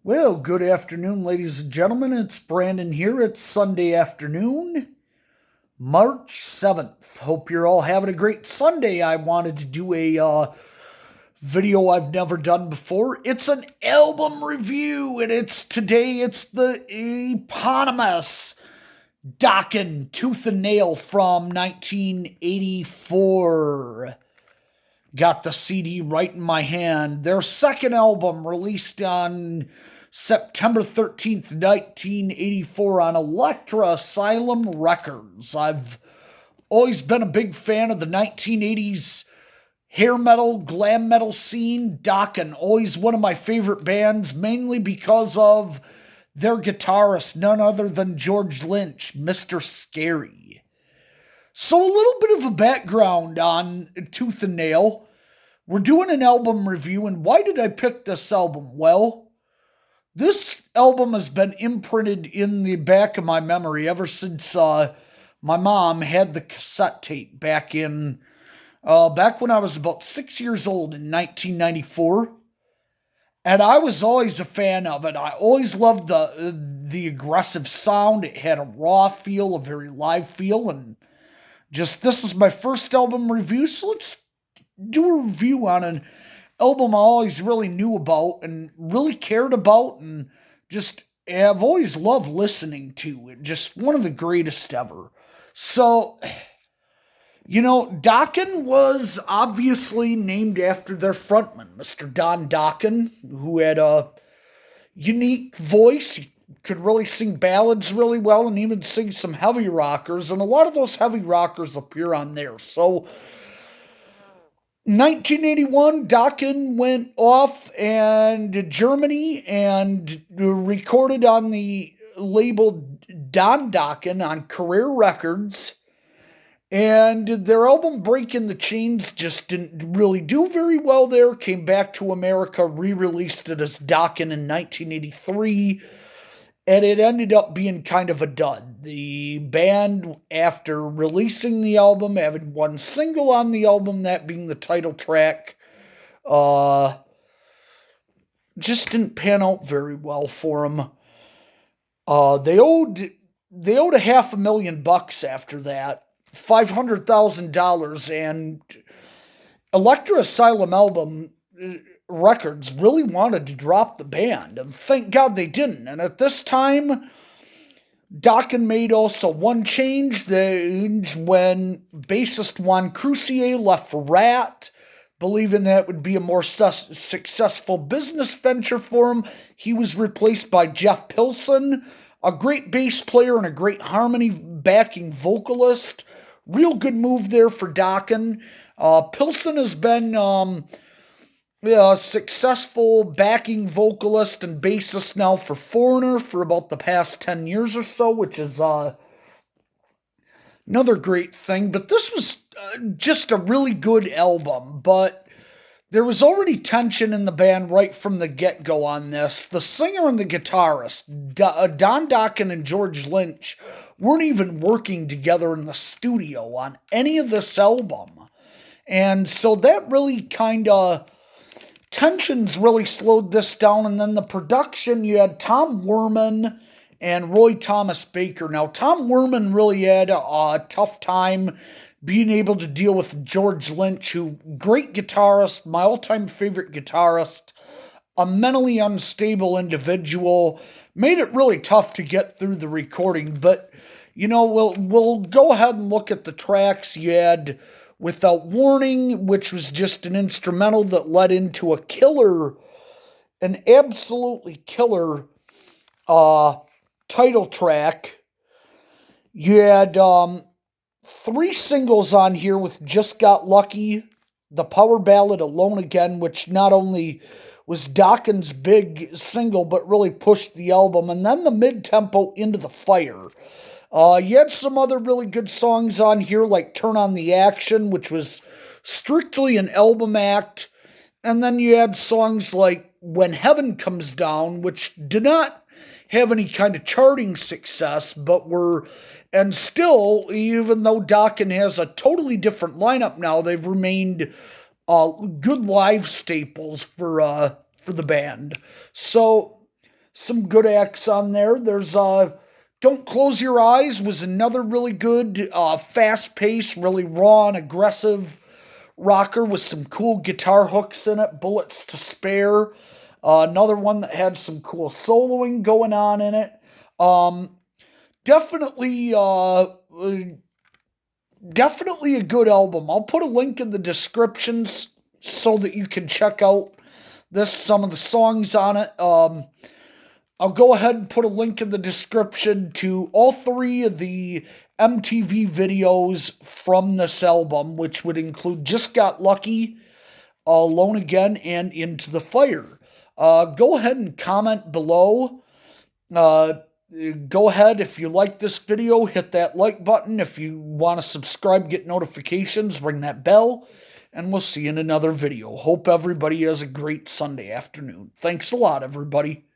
Well, good afternoon, ladies and gentlemen. It's Brandon here. It's Sunday afternoon, March 7th. Hope you're all having a great Sunday. I wanted to do a video I've never done before. It's an album review, and it's the eponymous Dokken Tooth and Nail from 1984. Got the CD right in my hand. Their second album, released on September 13th, 1984 on Elektra Asylum Records. I've always been a big fan of the 1980s hair metal, glam metal scene. Dokken, always one of my favorite bands, mainly because of their guitarist, none other than George Lynch, Mr. Scary. So a little bit of a background on Tooth and Nail. We're doing an album review, and why did I pick this album? Well, this album has been imprinted in the back of my memory ever since my mom had the cassette tape back when I was about 6 years old in 1994. And I was always a fan of it. I always loved the aggressive sound. It had a raw feel, a very live feel, and this is my first album review, so let's do a review on an album I always really knew about and really cared about and just have always loved listening to. It just one of the greatest ever. So, Dokken was obviously named after their frontman, Mr. Don Dokken, who had a unique voice. He could really sing ballads really well and even sing some heavy rockers, and a lot of those heavy rockers appear on there. So, 1981, Dokken went off to Germany and recorded on the label Don Dokken on Career Records. And their album Breaking the Chains just didn't really do very well there. Came back to America, re-released it as Dokken in 1983. And it ended up being kind of a dud. The band, after releasing the album, having one single on the album, that being the title track, just didn't pan out very well for them. They owed $500,000 after that, $500,000, and Elektra Asylum album Records really wanted to drop the band, and thank God they didn't. And at this time, Dokken made also one change when bassist Juan Crucier left for Rat, believing that would be a more successful business venture for him. He was replaced by Jeff Pilson, a great bass player and a great harmony backing vocalist. Real good move there for Dokken. Pilson has been a successful backing vocalist and bassist now for Foreigner for about the past 10 years or so, which is another great thing. But this was just a really good album, but there was already tension in the band right from the get-go on this. The singer and the guitarist, Don Dokken and George Lynch, weren't even working together in the studio on any of this album. And so that really tensions really slowed this down. And then the production, you had Tom Werman and Roy Thomas Baker. Now, Tom Werman really had a tough time being able to deal with George Lynch, who, great guitarist, my all-time favorite guitarist, a mentally unstable individual, made it really tough to get through the recording. But, we'll go ahead and look at the tracks. You had Without Warning, which was just an instrumental that led into an absolutely killer title track. You had three singles on here with Just Got Lucky, the power ballad Alone Again, which not only was Dokken's big single, but really pushed the album, and then the mid-tempo Into the Fire. You had some other really good songs on here, like Turn on the Action, which was strictly an album act. And then you had songs like When Heaven Comes Down, which did not have any kind of charting success, but and still, even though Dokken has a totally different lineup now, they've remained good live staples for the band. So some good acts on there. There's Don't Close Your Eyes was another really good, fast-paced, really raw and aggressive rocker with some cool guitar hooks in it. Bullets to Spare, another one that had some cool soloing going on in it. Um, definitely, definitely a good album. I'll put a link in the descriptions so that you can check out some of the songs on it. I'll go ahead and put a link in the description to all three of the MTV videos from this album, which would include Just Got Lucky, Alone Again, and Into the Fire. Go ahead and comment below. Go ahead, if you like this video, hit that like button. If you want to subscribe, get notifications, ring that bell, and we'll see you in another video. Hope everybody has a great Sunday afternoon. Thanks a lot, everybody.